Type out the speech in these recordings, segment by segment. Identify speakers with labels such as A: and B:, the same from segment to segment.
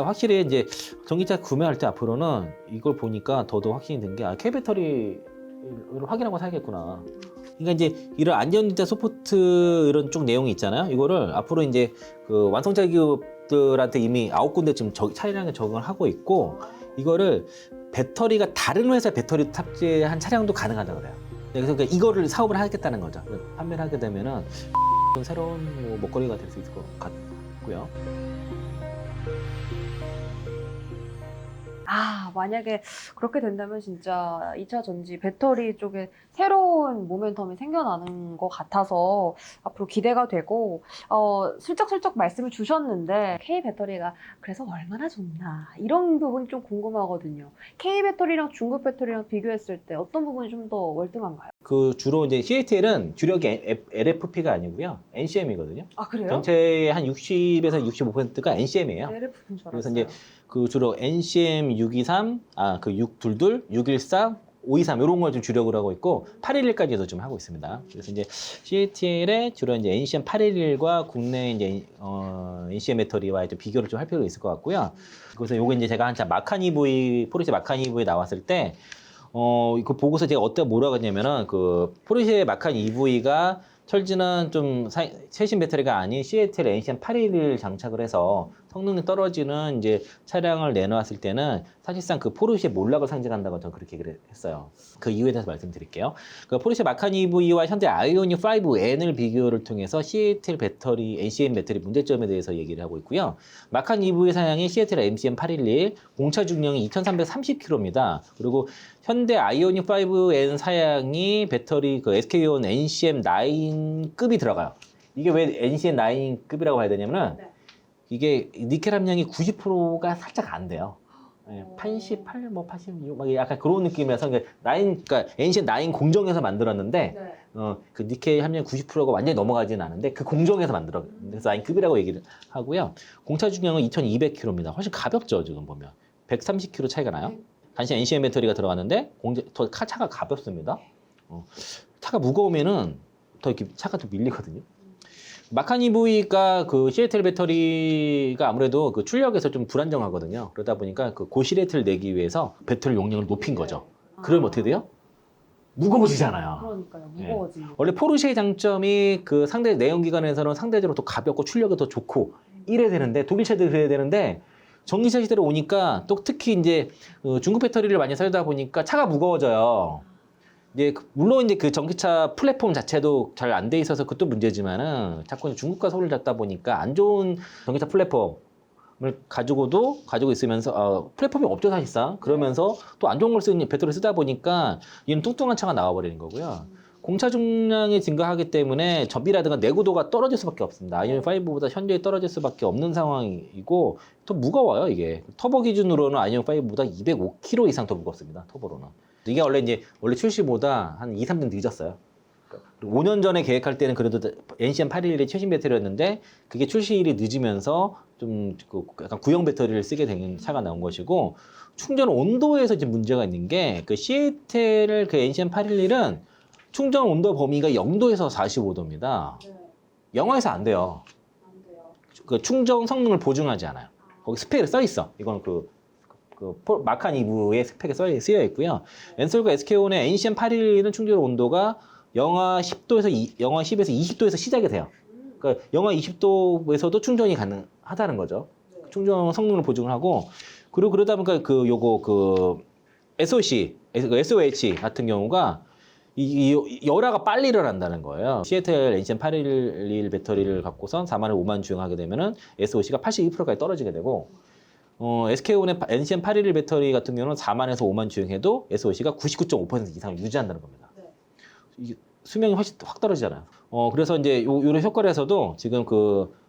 A: 확실히 이제 전기차 구매할 때 앞으로는 이걸 보니까 더더욱 확신이 든 게 K 배터리를 확인하고 사야겠구나. 그러니까 이제 이런 안전지대 소프트 이런 쪽 내용이 있잖아요. 이거를 앞으로 이제 그 완성차 기업들한테 이미 9군데쯤 차량에 적응을 하고 있고, 이거를 배터리가 다른 회사 배터리 탑재한 차량도 가능하다고 그래요. 그래서 그러니까 이거를 사업을 하겠다는 거죠. 판매를 하게 되면은 새로운 뭐 먹거리가 될 수 있을 것 같고요.
B: 아, 만약에 그렇게 된다면 진짜 2차 전지 배터리 쪽에 새로운 모멘텀이 생겨나는 것 같아서 앞으로 기대가 되고, 슬쩍슬쩍 말씀을 주셨는데, K 배터리가 그래서 얼마나 좋나, 이런 부분이 좀 궁금하거든요. K 배터리랑 중국 배터리랑 비교했을 때 어떤 부분이 좀 더 월등한가요?
A: 그 주로 이제 CATL은 주력이 LFP가 아니고요, NCM이거든요.
B: 아, 그래요?
A: 전체의 한 60에서 65%가 NCM이에요.
B: LFP인 줄
A: 그래서
B: 알았어요.
A: 이제 그 주로 NCM 623, 그 622, 614, 523 이런 걸 좀 주력으로 하고 있고 811까지도 좀 하고 있습니다. 그래서 이제 CATL의 주로 이제 NCM 811과 국내 이제 NCM 배터리와 좀 비교를 좀 할 필요가 있을 것 같고요. 그래서 요거 이제 제가 한참 마칸 EV, 포르쉐 마칸 EV 나왔을 때 이거 보고서 제가 뭐라고 했냐면은 그 포르쉐 마칸 EV가 철지는 좀 최신 배터리가 아닌 CATL NCM 811 장착을 해서 성능이 떨어지는 이제 차량을 내놓았을 때는 사실상 그 포르쉐 몰락을 상징한다고 저는 그렇게 얘기를 했어요. 그 이유에 대해서 말씀드릴게요. 그 포르쉐 마칸 EV와 현대 아이오닉 5N을 비교를 통해서 CATL 배터리, NCM 배터리 문제점에 대해서 얘기를 하고 있고요. 마칸 EV의 사양이 CATL NCM 811, 공차 중량이 2330km입니다. 그리고 현대 아이오닉 5N 사양이 배터리 그 SK온 NCM 9급이 들어가요. 이게 왜 NCM 9급이라고 봐야 되냐면은
B: 네.
A: 이게 니켈 함량이 90%가 살짝 안 돼요. 88, 뭐 86, 막 약간 그런 느낌이라서 그러니까 NCM 9 공정에서 만들었는데
B: 네.
A: 그 니켈 함량 90%가 완전히 넘어가지는 않은데 그 공정에서 만들어서 9급이라고 얘기를 하고요. 공차 중량은 2200km입니다. 훨씬 가볍죠, 지금 보면. 130km 차이가 나요. 단지 NCM 배터리가 들어갔는데 차가 가볍습니다. 차가 무거우면은 더 이렇게 차가 더 밀리거든요. 마칸 EV가 그 CATL 배터리가 아무래도 그 출력에서 좀 불안정하거든요. 그러다 보니까 그 고시레이트를 내기 위해서 배터리 용량을 높인 거죠. 그러면 어떻게 돼요? 무거워지잖아요.
B: 그러니까요,
A: 예.
B: 무거워지네.
A: 원래 포르쉐의 장점이 그 상대 내연기관에서는 상대적으로 더 가볍고 출력이 더 좋고 이래야 되는데, 독일차도 그래야 되는데, 전기차 시대로 오니까 또 특히 이제 중국 배터리를 많이 사다 보니까 차가 무거워져요. 이제 물론 이제 그 전기차 플랫폼 자체도 잘 안 돼 있어서 그것도 문제지만은 자꾸 중국과 손을 잡다 보니까 안 좋은 전기차 플랫폼을 가지고 있으면서 플랫폼이 없죠 사실상. 그러면서 또 안 좋은 걸 쓰는 배터리 쓰다 보니까 얘는 뚱뚱한 차가 나와버리는 거고요. 공차 중량이 증가하기 때문에 접이라든가 내구도가 떨어질 수밖에 없습니다. 아이오닉 5보다 현저히 떨어질 수밖에 없는 상황이고 또 무거워요 이게. 터보 기준으로는 아이오닉 5보다 205kg 이상 더 무겁습니다. 터보로는. 이게 원래 출시보다 한 2, 3년 늦었어요. 5년 전에 계획할 때는 그래도 NCM 811의 최신 배터리였는데 그게 출시일이 늦으면서 좀 약간 구형 배터리를 쓰게 된 차가 나온 것이고, 충전 온도에서 이제 문제가 있는 게 그 CATL 그 NCM 811은 충전 온도 범위가 0도에서 45도입니다.
B: 네.
A: 영하에서 안 돼요.
B: 안 돼요.
A: 그 충전 성능을 보증하지 않아요. 거기 스펙에 써 있어. 이건 마칸 EV의 스펙에 쓰여 있고요. 엔솔과 SK온의 NCM 811은 충전 온도가 영하 10도에서 영하 10에서 20도에서 시작이 돼요. 그러니까 영하 20도에서도 충전이 가능하다는 거죠.
B: 네.
A: 충전 성능을 보증을 하고, 그리고 그러다 보니까 SOH 같은 경우가 이 열화가 빨리 일어난다는 거예요. CATL NCM 811 배터리를 갖고선 4만에 5만 주행하게 되면은 SOC가 82%까지 떨어지게 되고, SK온의 NCM 811 배터리 같은 경우는 4만에서 5만 주행해도 SOC가 99.5% 이상을 유지한다는 겁니다.
B: 네.
A: 이게 수명이 확 떨어지잖아요. 그래서 이제 요런 효과에서도 지금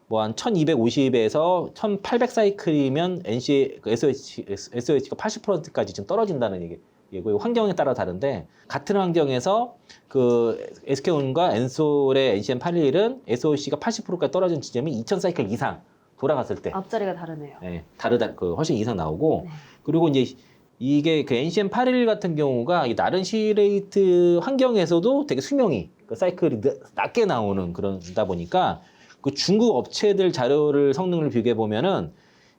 A: 한 1250에서 1800 사이클이면 SOH가 80%까지 지금 떨어진다는 얘기고, 환경에 따라 다른데, 같은 환경에서 그 SK온과 엔솔의 NCM 811은 SOC가 80%까지 떨어진 지점이 2000 사이클 이상 돌아갔을 때,
B: 앞자리가 다르네요.
A: 네, 훨씬 이상 나오고,
B: 네.
A: 그리고 이제 이게 그 NCM 811 같은 경우가 이 나른 시레이트 환경에서도 되게 수명이, 그 사이클이 낮게 나오는 그러다 보니까 그 중국 업체들 성능을 비교해 보면은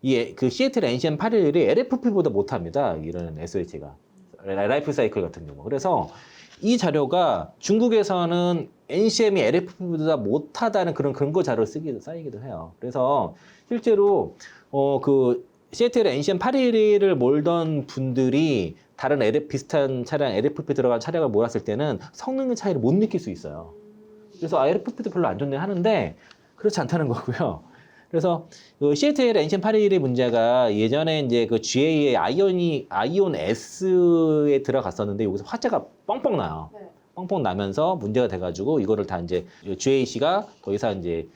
A: 이 그 시애틀 NCM 811이 LFP보다 못합니다. 이런 SOH가 라이프 사이클 같은 경우. 그래서 이 자료가 중국에서는 NCM이 LFP보다 못하다는 그런 근거 자료를 쌓이기도 해요. 그래서 실제로 그 시애틀 NCM 811을 몰던 분들이 다른 비슷한 차량, LFP 들어간 차량을 몰았을 때는 성능 차이를 못 느낄 수 있어요. 그래서 LFP도 별로 안 좋네 하는데 그렇지 않다는 거고요. 그래서 그 시애틀 NCM 811의 문제가 예전에 이제 그 GA의 아이온 S에 들어갔었는데 여기서 화재가 뻥뻥 나요.
B: 네.
A: 뻥뻥 나면서 문제가 돼가지고 이거를 다 이제 GAC가 더 이상 이제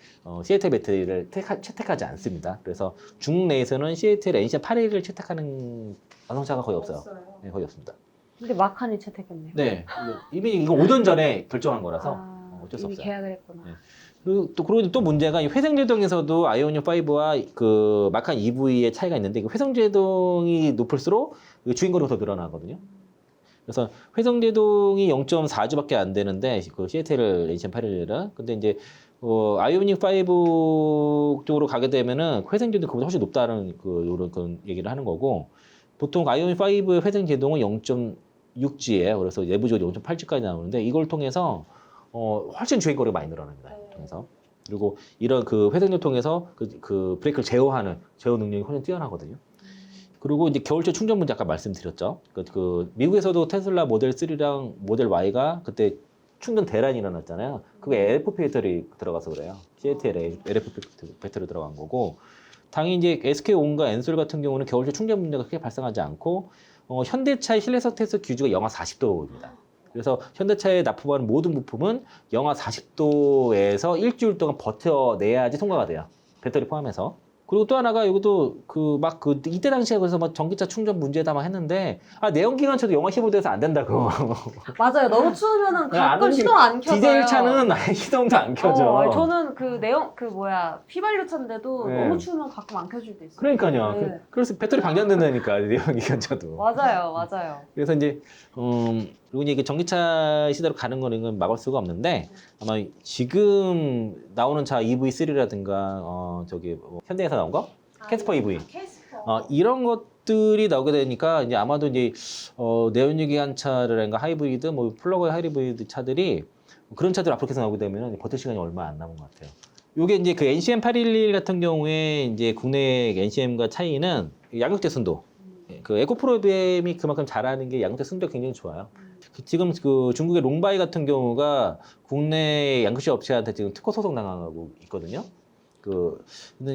A: 시애틀 배터리를 채택하지 않습니다. 그래서 중국 내에서는 시애틀 NCM 811을 채택하는 자동차가 거의 없어요. 네, 거의 없습니다.
B: 근데 마칸이 채택했네요.
A: 네, 이미 이거 오전 전에 결정한 거라서 어쩔 수
B: 이미
A: 없어요.
B: 계약을 했구나.
A: 네. 그리고 또 문제가 이 회생제동에서도 아이오닉 5와 그 마칸 EV의 차이가 있는데 그 회생제동이 높을수록 주행거리가 더 늘어나거든요. 그래서 회생제동이 0.4주밖에 안 되는데 그 시애틀 NCM 811은 근데 이제 아이오닉 5 쪽으로 가게 되면은 회생제동이 그보다 훨씬 높다는 요런 그런 얘기를 하는 거고 보통 아이오닉 5의 회생제동은 0.6G예요. 그래서 내부적으로 0.8G까지 나오는데 이걸 통해서 훨씬 주행거리가 많이 늘어납니다. 통해서. 그리고 이런 그 회생을 통해서 그 브레이크를 제어 능력이 훨씬 뛰어나거든요. 그리고 이제 겨울철 충전 문제 아까 말씀드렸죠. 그 미국에서도 테슬라 모델 3랑 모델 Y가 그때 충전 대란이 일어났잖아요. 그게 LFP 배터리 들어가서 그래요. CATL에 LFP 배터리 들어간 거고. 당연히 이제 SK온과 엔솔 같은 경우는 겨울철 충전 문제가 크게 발생하지 않고 현대차의 실내석 테스트 기준가 영하 40도입니다. 그래서 현대차에 납품하는 모든 부품은 영하 40도에서 일주일 동안 버텨내야지 통과가 돼요. 배터리 포함해서. 그리고 또 하나가 이것도 이때 당시에 그래서 막 전기차 충전 문제다 막 했는데 내연기관차도 영하 15도에서 안 된다고.
B: 맞아요. 너무 추우면은
A: 안
B: 가끔
A: 움직여.
B: 시동 안 켜져요.
A: 디젤 차는 아예 시동도 안 켜져.
B: 저는 휘발유 차인데도
A: 네.
B: 너무 추우면 가끔 안 켜질 때 있어요.
A: 그러니까요.
B: 네.
A: 그래서 배터리 방전된다니까 내연기관차도.
B: 맞아요.
A: 그래서 이제 그리고 이제 전기차 시대로 가는 거는 막을 수가 없는데 아마 지금 나오는 차 EV3라든가 현대에서 나온 거 캐스퍼 EV 이런 것들이 나오게 되니까 이제 아마도 이제 내연기관차라든가 하이브리드 플러그 하이브리드 차들이 그런 차들 앞으로 계속 나오게 되면 버틸 시간이 얼마 안 남은 것 같아요. 요게 이제 그 NCM 811 같은 경우에 이제 국내 NCM과 차이는 양극재 순도. 그 에코프로비엠이 그만큼 잘하는 게 양극재 순도가 굉장히 좋아요. 지금 그 중국의 롱바이 같은 경우가 국내 양극재 업체한테 지금 특허 소송 당하고 있거든요.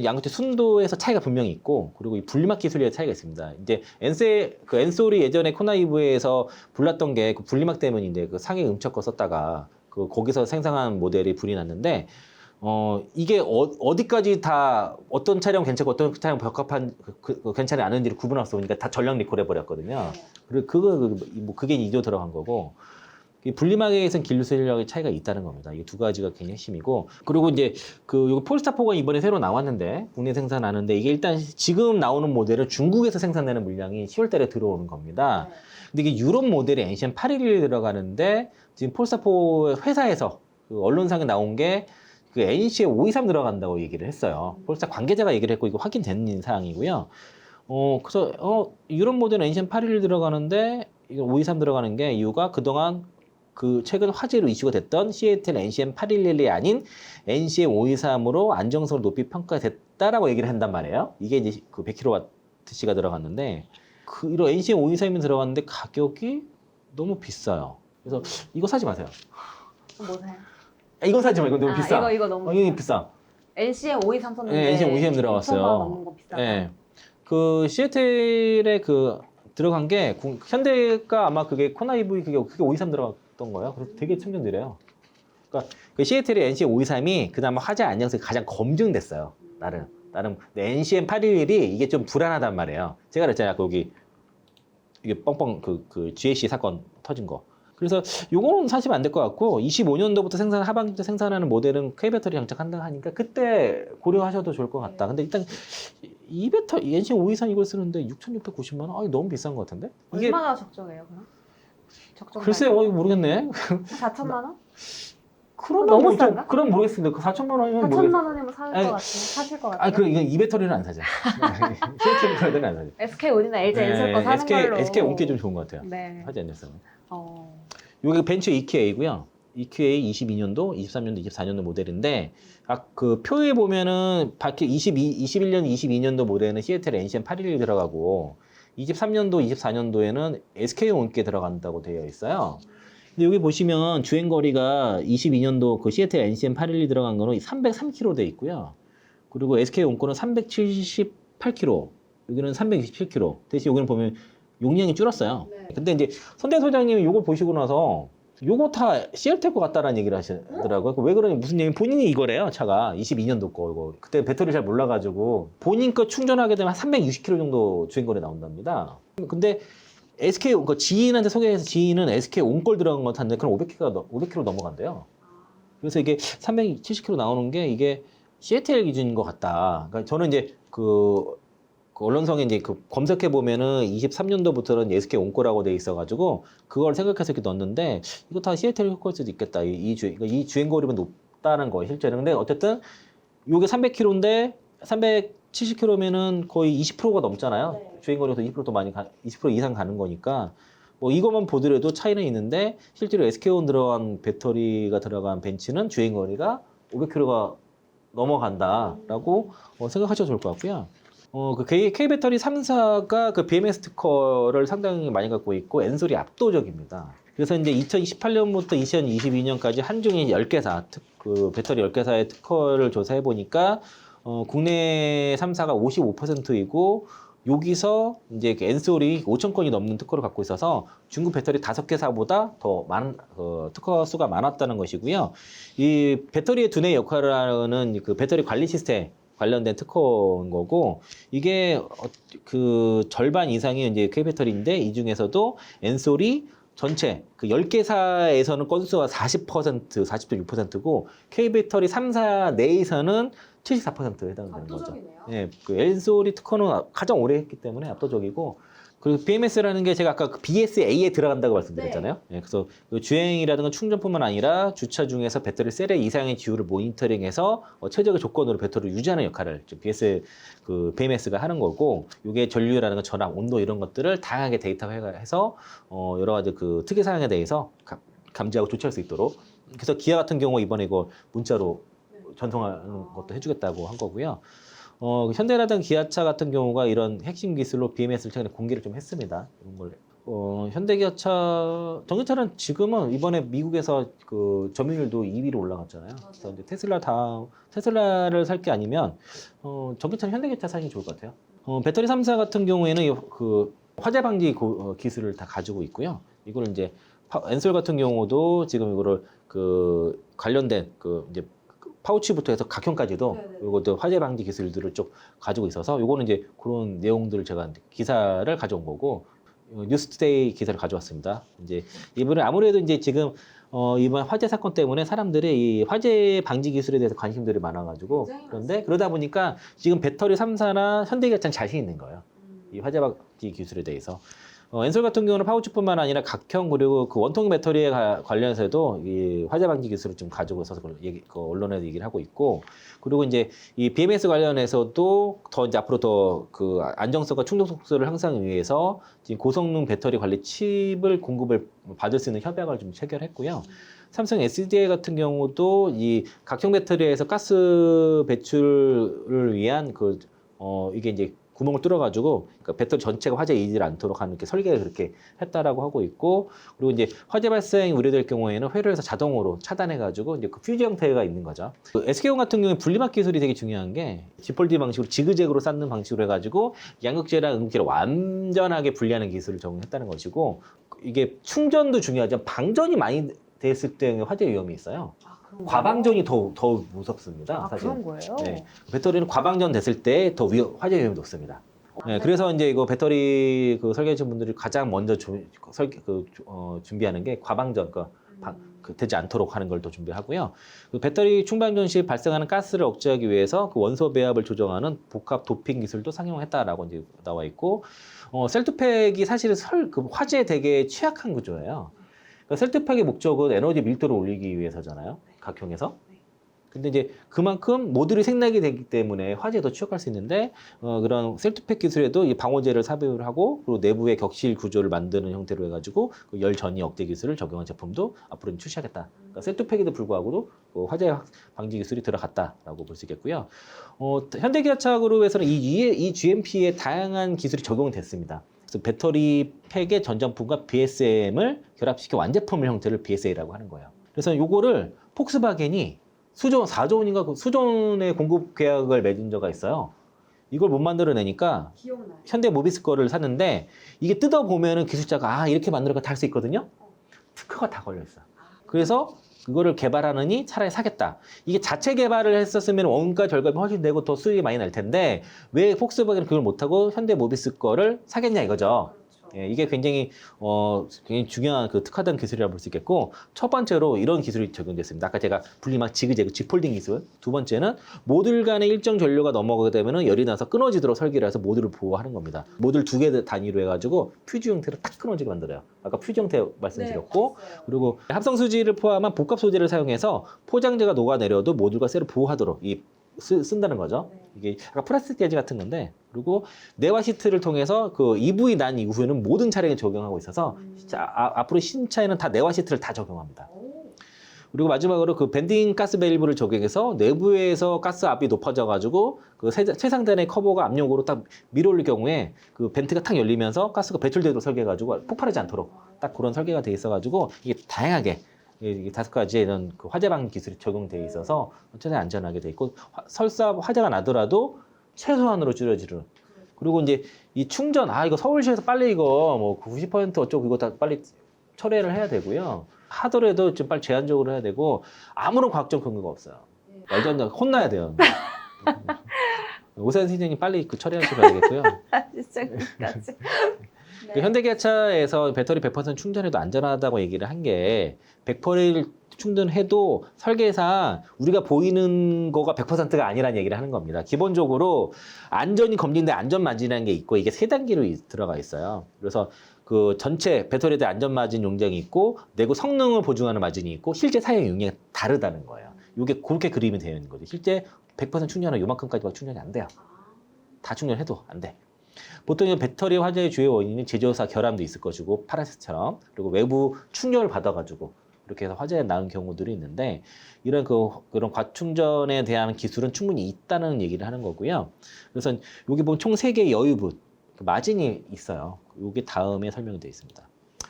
A: 양극재 순도에서 차이가 분명히 있고, 그리고 이 분리막 기술의 차이가 있습니다. 이제 엔솔이 예전에 코나2V에서 불났던 게 그 분리막 때문인데 그 상해 음척거 썼다가 거기서 생산한 모델이 불이 났는데, 이게 어디까지 다 어떤 차량 괜찮고 어떤 차량 적합한 괜찮지 않은지를 구분할 수 없으니까 다 전량 리콜 해버렸거든요. 그리고 그게 2조 들어간 거고, 이 분리막에 의해서는 기술력의 차이가 있다는 겁니다. 이 두 가지가 굉장히 핵심이고, 그리고 이제 요거 폴스타4가 이번에 새로 나왔는데 국내 생산하는데 이게 일단 지금 나오는 모델은 중국에서 생산되는 물량이 10월달에 들어오는 겁니다. 근데 이게 유럽 모델이 NCM 811이 들어가는데 지금 폴스타4 회사에서 언론상에 나온 게 그 NCM 523 들어간다고 얘기를 했어요. 폴스타 관계자가 얘기를 했고 이거 확인된 사항이고요. 그래서 유럽 모델은 NCM 811 들어가는데 이거 523 들어가는 게 이유가 그동안 최근 화제로 이슈가 됐던 시애틀 NCM 811이 아닌 NCM 523으로 안정성을 높이 평가됐다라고 얘기를 한단 말이에요. 이게 이제 그 100kWh가 들어갔는데 이런 NCM 523이 들어갔는데 가격이 너무 비싸요. 그래서 이거 사지 마세요.
B: 뭐 사요?
A: 이거 사지 마. 이거 너무 비싸.
B: 이거 너무
A: 이거 비싸.
B: NCM 523 썼는데
A: 네, NCM 523 들어갔어요.
B: 넘는 거 비싸다.
A: 네. 시애틀에 들어간 게 현대가 아마 그게 코나2V 그게 523 들어갔던 거예요. 그래서 되게 충전드려요. 그러니까 그 시애틀의 NCM 523이 그나마 화재 안정성이 가장 검증됐어요. 나름 NCM 811이 이게 좀 불안하단 말이에요. 제가 그랬잖아요. 여기 이게 뻥뻥 GAC 사건 터진 거. 그래서 요거는 사시면 안 될 것 같고 25년도부터 하반기부터 생산하는 모델은 K 배터리 장착한다 하니까 그때 고려하셔도 좋을 것 같다. 근데 일단 이 배터리 NCM 523 이걸 쓰는데 6,690만 원? 이거 너무 비싼 것 같은데? 이게
B: 얼마나 적정해요, 그럼?
A: 글쎄요, 이거 모르겠네.
B: 4천만 원?
A: 그러면
B: 너무
A: 뭐 좀-
B: 싼가?
A: 그럼 모르겠습니다. 그 4천만 원이면
B: 4천만 원이면 살
A: 아니,
B: 것 같아요. 사실 것 같아요.
A: 그 이거 이 배터리는 안 사죠. CAT는 안 사죠.
B: SK온이나 LG 엔솔 거 사는 걸로.
A: SK 온게 좀 좋은 것 같아요.
B: 네.
A: 하지 않겠어요.
B: 어.
A: 이게 벤츠 EQA고요. EQA 22년도, 23년도, 24년도 모델인데 그 표에 보면은 21년, 22년도 모델은 시애틀 NCM 811이 들어가고 23년도, 24년도에는 SK 온게 들어간다고 되어 있어요. 근데 여기 보시면 주행거리가 22년도 그 시애틀 NCM 812 들어간 거는 303km 돼 있고요. 그리고 SK 온거는 378km, 여기는 327km. 대신 여기는 보면 용량이 줄었어요.
B: 네.
A: 근데 이제 선대 소장님이 요거 보시고 나서 요거 다 CLT일 것 같다라는 얘기를 하시더라고요. 왜 그러냐, 무슨 얘기, 본인이 이거래요, 차가. 22년도 거, 이거. 그때 배터리 잘 몰라가지고. 본인 거 충전하게 되면 360km 정도 주행거리 나온답니다. 근데 SK, 그 지인한테 소개해서 지인은 SK 온걸 들어간 것 같은데, 그럼 500km 넘어간대요. 그래서 이게 370km 나오는 게 이게 CATL 기준인 것 같다. 그러니까 저는 이제 그 언론성에 이제 그 검색해 보면은 23년도부터는 SK 온거라고 돼 있어가지고 그걸 생각해서 이렇게 넣었는데 이거 다 CATL 효과일 수도 있겠다. 이 주행거리면 높다는 거예요, 실제는. 근데 어쨌든 이게 300km인데 370km면은 거의 20%가 넘잖아요.
B: 네.
A: 주행거리에서 20%더 많이 20% 이상 가는 거니까 뭐 이것만 보더라도 차이는 있는데 실제로 SK온 들어간 배터리가 들어간 벤츠는 주행거리가 500km가 넘어간다라고 생각하셔도 좋을 것 같고요. 그 K배터리 3사가 그 BMS 특허를 상당히 많이 갖고 있고 엔솔이 압도적입니다. 그래서 이제 2018년부터 2022년까지 한중에 10개사, 그 배터리 10개사의 특허를 조사해 보니까 국내 3사가 55%이고 여기서 이제 엔솔이 5천 건이 넘는 특허를 갖고 있어서 중국 배터리 5개사보다 더 많은 특허 수가 많았다는 것이고요. 이 배터리의 두뇌 역할을 하는 그 배터리 관리 시스템 관련된 특허인 거고 이게 그 절반 이상이 이제 K배터리인데 이 중에서도 엔솔이 전체 그 10개사에서는 건수가 40%, 40.6%고 K배터리 3사 내에서는 74%에 해당되는 거죠.
B: 압도적이네요.
A: 예, 그 엔솔이 특허는 가장 오래 했기 때문에 압도적이고 그리고 BMS라는 게 제가 아까 그 BSA에 들어간다고 말씀드렸잖아요. 예, 그래서 그 주행이라든가 충전뿐만 아니라 주차 중에서 배터리 셀의 이상의 기후를 모니터링해서 최적의 조건으로 배터리를 유지하는 역할을 BMS가 하는 거고 이게 전류라든가 전압, 온도 이런 것들을 다양하게 데이터화해서 여러 가지 그 특이 사항에 대해서 감지하고 조치할 수 있도록 그래서 기아 같은 경우 이번에 이거 문자로 전송하는 것도 해주겠다고 한 거고요. 현대라든 기아차 같은 경우가 이런 핵심 기술로 BMS를 최근에 공개를 좀 했습니다. 이런 걸. 현대기아차, 전기차는 지금은 이번에 미국에서 그 점유율도 2위로 올라갔잖아요. 그래서 이제 테슬라를 살 게 아니면, 전기차는 현대기아차 사는 게 좋을 것 같아요. 배터리 3사 같은 경우에는 그 화재 방지 기술을 다 가지고 있고요. 이걸 이제, 엔솔 같은 경우도 지금 이거를 그 관련된 이제 파우치부터 해서 각형까지도 이것도 화재 방지 기술들을 쭉 가지고 있어서 요거는 이제 그런 내용들을 제가 기사를 가져온 거고 뉴스투데이 기사를 가져왔습니다. 이제 이번에 아무래도 이제 지금 이번 화재 사건 때문에 사람들이 이 화재 방지 기술에 대해서 관심들이 많아가지고 그런데 그러다 보니까 지금 배터리 3사나 현대기아차는 자신 있는 거예요. 이 화재 방지 기술에 대해서. 엔솔 같은 경우는 파우치뿐만 아니라 각형 그리고 그 원통 배터리에 관련해서도 이 화재 방지 기술을 좀 가지고 있어서 그 언론에도 얘기를 하고 있고 그리고 이제 이 BMS 관련해서도 더 이제 앞으로 더 그 안정성과 충족 속도를 향상하기 위해서 지금 고성능 배터리 관리 칩을 공급을 받을 수 있는 협약을 좀 체결했고요. 삼성 SDI 같은 경우도 이 각형 배터리에서 가스 배출을 위한 이게 이제 구멍을 뚫어가지고 그러니까 배터리 전체가 화재에 이르지 않도록 하는 이렇게 설계를 그렇게 했다라고 하고 있고 그리고 이제 화재 발생이 우려될 경우에는 회로에서 자동으로 차단해가지고 이제 그 퓨즈 형태가 있는 거죠. 그 SK온 같은 경우에 분리막 기술이 되게 중요한 게 지폴디 방식으로 지그재그로 쌓는 방식으로 해가지고 양극재랑 음극재를 완전하게 분리하는 기술을 적용했다는 것이고 이게 충전도 중요하지만 방전이 많이 됐을 때 화재 위험이 있어요. 과방전이 더 무섭습니다. 사실.
B: 그런 거예요?
A: 네. 배터리는 과방전 됐을 때 더 화재 위험이 높습니다. 네, 그래서 이제 이거 배터리 설계하신 분들이 가장 먼저 준비하는 게 과방전, 되지 않도록 하는 걸 더 준비하고요. 그 배터리 충방전 시 발생하는 가스를 억제하기 위해서 그 원소 배합을 조정하는 복합 도핑 기술도 상용했다라고 이제 나와 있고, 셀투팩이 사실은 그 화재에 되게 취약한 구조예요. 그러니까 셀투팩의 목적은 에너지 밀도를 올리기 위해서잖아요. 각형에서. 근데 이제 그만큼 모듈이 생략이 되기 때문에 화재에 더 취약할 수 있는데 그런 셀프팩 기술에도 이 방호제를 삽입을 하고 그리고 내부의 격실 구조를 만드는 형태로 해가지고 그 열 전이 억제 기술을 적용한 제품도 앞으로 출시하겠다. 그러니까 셀프팩에도 불구하고도 그 화재 방지 기술이 들어갔다라고 볼 수 있겠고요. 현대기아차 그룹에서는 이 GMP에 다양한 기술이 적용이 됐습니다. 그래서 배터리 팩의 전장품과 BSM을 결합시켜 완제품 형태를 BSA라고 하는 거예요. 그래서 요거를 폭스바겐이 수존 4조 원인가 그 수존의 공급 계약을 맺은 적이 있어요. 이걸 못 만들어내니까
B: 기억나요.
A: 현대 모비스 거를 샀는데 이게 뜯어 보면은 기술자가 이렇게 만들어가 할 수 있거든요. 특허가 다 걸려 있어. 그래서 그거를 개발하느니 차라리 사겠다. 이게 자체 개발을 했었으면 원가 절감이 훨씬 되고 더 수익이 많이 날 텐데 왜 폭스바겐은 그걸 못하고 현대 모비스 거를 사겠냐 이거죠. 예, 이게 굉장히 중요한 그 특화된 기술이라고 볼 수 있겠고, 첫 번째로 이런 기술이 적용됐습니다. 아까 제가 분리막 지그재그 G폴딩 기술. 두 번째는 모듈 간의 일정 전류가 넘어가게 되면 열이 나서 끊어지도록 설계를 해서 모듈을 보호하는 겁니다. 모듈 두 개 단위로 해가지고 퓨즈 형태로 딱 끊어지게 만들어요. 아까 퓨즈 형태 말씀드렸고, 그리고 합성 수지를 포함한 복합 소재를 사용해서 포장재가 녹아내려도 모듈과 셀을 보호하도록 쓴다는 거죠. 이게 약간 플라스틱 재질 같은 건데, 그리고 내화 시트를 통해서 그 EV 난 이후에는 모든 차량에 적용하고 있어서 앞으로 신차에는 다 내화 시트를 다 적용합니다. 그리고 마지막으로 그 밴딩 가스 밸브를 적용해서 내부에서 가스 압이 높아져 가지고 그 최상단의 커버가 압력으로 딱 밀어올릴 경우에 그 벤트가 탁 열리면서 가스가 배출되도록 설계해 가지고 폭발하지 않도록 딱 그런 설계가 돼 있어 가지고 이게 다양하게 이 5가지의 이런 그 화재 방지 기술이 적용돼 있어서 최대한 안전하게 돼 있고 설사 화재가 나더라도 최소한으로 줄여지는. 그리고 이제 이 충전 이거 서울시에서 빨리 이거 뭐 90% 어쩌고 이거 다 빨리 철회를 해야 되고요. 하더라도 좀 빨리 제한적으로 해야 되고 아무런 과학적 근거가 없어요. 말도 안 돼. 혼나야 돼요. 오세훈 선생님 빨리 그 처리하셔야 되겠고요.
B: 시작까지.
A: 그 현대기아차에서 배터리 100% 충전해도 안전하다고 얘기를 한 게 100% 충전해도 설계상 우리가 보이는 거가 100%가 아니라는 얘기를 하는 겁니다. 기본적으로 안전이 검진된 안전 마진이라는 게 있고 이게 3단계로 들어가 있어요. 그래서 그 전체 배터리에 대한 안전 마진 용량이 있고 내구 성능을 보증하는 마진이 있고 실제 사용 용량이 다르다는 거예요. 이게 그렇게 그림이 되어 있는 거죠. 실제 100% 충전은 요만큼까지밖에 충전이 안 돼요. 다 충전해도 안 돼. 보통 배터리 화재의 주요 원인은 제조사 결함도 있을 것이고 파라셋처럼 그리고 외부 충격을 받아가지고 이렇게 해서 화재가 나는 경우들이 있는데 이런 그런 과충전에 대한 기술은 충분히 있다는 얘기를 하는 거고요. 그래서 여기 보면 총 3개의 여유분 마진이 있어요. 여기 다음에 설명이 되어 있습니다.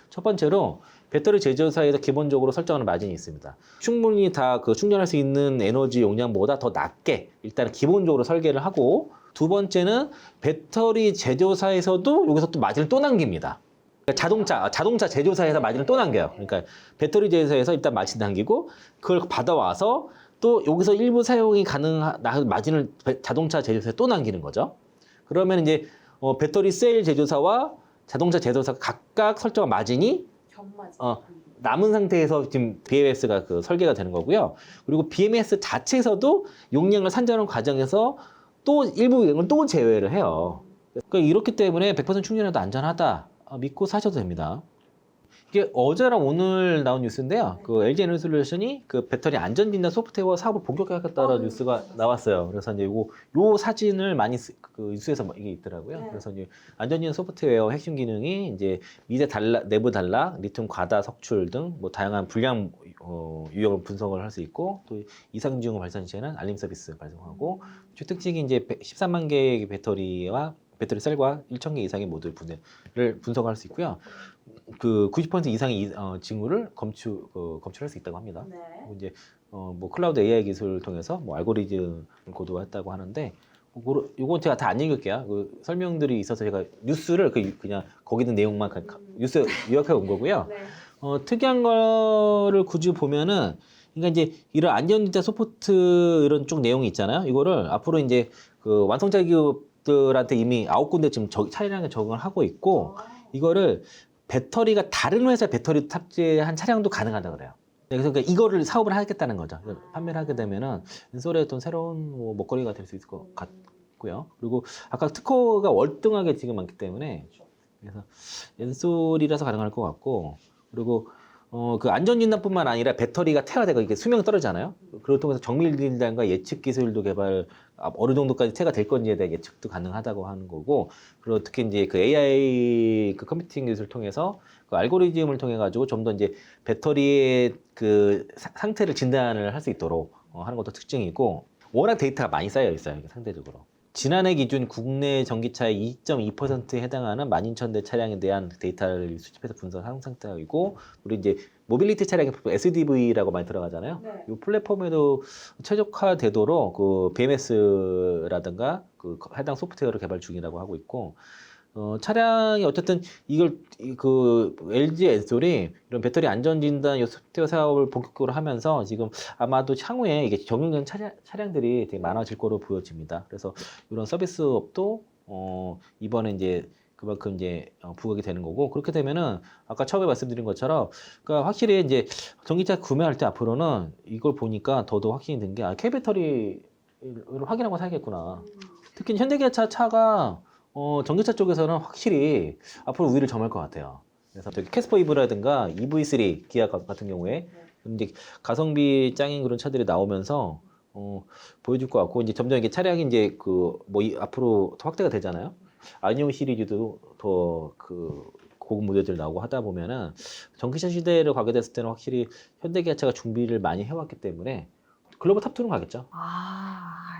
A: 첫 번째로 배터리 제조사에서 기본적으로 설정하는 마진이 있습니다. 충분히 다 그 충전할 수 있는 에너지 용량보다 더 낮게 일단 기본적으로 설계를 하고 두 번째는 배터리 제조사에서도 여기서 또 마진을 또 남깁니다. 그러니까 자동차 제조사에서 마진을 또 남겨요. 그러니까 배터리 제조사에서 일단 마진 남기고 그걸 받아와서 또 여기서 일부 사용이 가능한 마진을 자동차 제조사에 또 남기는 거죠. 그러면 이제 배터리 셀 제조사와 자동차 제조사가 각각 설정한 마진이 남은 상태에서 지금 BMS가 그 설계가 되는 거고요. 그리고 BMS 자체에서도 용량을 산정하는 과정에서 또 일부 용량을 또 제외를 해요. 그러니까 이렇기 때문에 100% 충전해도 안전하다 믿고 사셔도 됩니다. 이게 어제랑 오늘 나온 뉴스인데요. 그 LG 에너지솔루션이 그 배터리 안전진단 소프트웨어 사업을 본격화하겠다라는 뉴스가 나왔어요. 그래서 이제 요 사진을 많이 그 뉴스에서 이게 있더라고요. 그래서 이제 안전진단 소프트웨어 핵심 기능이 이제 미세 단락, 내부 단락, 리튬 과다 석출 등 뭐 다양한 불량 유형을 분석을 할 수 있고 또 이상 징후 발생 시에는 알림 서비스 발송하고 특징이 이제 13만 개의 배터리와 배터리 셀과 1,000개 이상의 모듈 분해를 분석할 수 있고요. 그 90% 이상의 징후를 검출할 수 있다고 합니다. 그리고 이제 뭐 클라우드 AI 기술을 통해서 뭐 알고리즘 고도화했다고 하는데 요건 제가 다 안 읽을게요. 그 설명들이 있어서 제가 뉴스를 그냥 거기 있는 내용만 뉴스 요약해 온 거고요. 특이한 거를 굳이 보면은 그러니까 이제 이런 안전진단 소프트 이런 쭉 내용이 있잖아요. 이거를 앞으로 이제 그 완성차 기업들한테 이미 9군데 지금 차량에 적응을 하고 있고 이거를 배터리가 다른 회사 배터리 탑재한 차량도 가능하다 그래요. 그래서 그러니까 이거를 사업을 하겠다는 거죠. 판매를 하게 되면은 엔솔의 어떤 새로운 먹거리가 될 수 있을 것 같고요. 그리고 아까 특허가 월등하게 지금 많기 때문에 그래서 엔솔이라서 가능할 것 같고 그리고 그 안전진단뿐만 아니라 배터리가 태화되고 이게 수명이 떨어지잖아요. 그걸 통해서 정밀 진단과 예측 기술도 개발, 어느 정도까지 태가 될 건지에 대한 예측도 가능하다고 하는 거고, 그리고 특히 이제 그 AI 그 컴퓨팅 기술을 통해서 그 알고리즘을 통해 가지고 좀 더 이제 배터리의 그 상태를 진단을 할 수 있도록 하는 것도 특징이고, 워낙 데이터가 많이 쌓여 있어요, 이게 상대적으로. 지난해 기준 국내 전기차의 2.2%에 해당하는 12,000대 차량에 대한 데이터를 수집해서 분석한 상태이고, 우리 이제 모빌리티 차량의 SDV라고 많이 들어가잖아요.
B: 네.
A: 이 플랫폼에도 최적화되도록 그 BMS라든가 그 해당 소프트웨어를 개발 중이라고 하고 있고, 차량이 어쨌든 그 LG 엔솔이 이런 배터리 안전 진단 소프트웨어 사업을 본격적으로 하면서 지금 아마도 향후에 이게 적용된 차량들이 되게 많아질 거로 보여집니다. 그래서 이런 서비스업도 이번에 이제 그만큼 이제 부각이 되는 거고, 그렇게 되면은 아까 처음에 말씀드린 것처럼 그러니까 확실히 이제 전기차 구매할 때 앞으로는 이걸 보니까 더더욱 확신이 든 게 K 배터리를 확인하고 사야겠구나. 특히 현대기아차 차가 전기차 쪽에서는 확실히 앞으로 우위를 점할 것 같아요. 그래서 저기 캐스퍼 이브라든가 EV3 기아 같은 경우에 이제 가성비 짱인 그런 차들이 나오면서 보여줄 것 같고, 이제 점점 이게 차량이 이제 앞으로 더 확대가 되잖아요. 아이온 시리즈도 더 그 고급 모델들 나오고 하다 보면은 전기차 시대를 가게 됐을 때는 확실히 현대기아차가 준비를 많이 해왔기 때문에 글로벌 탑2는 가겠죠.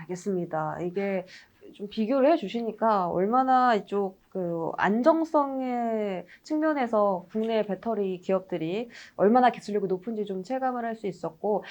B: 알겠습니다. 이게 좀 비교를 해주시니까 얼마나 이쪽 그 안정성의 측면에서 국내 배터리 기업들이 얼마나 기술력이 높은지 좀 체감을 할 수 있었고,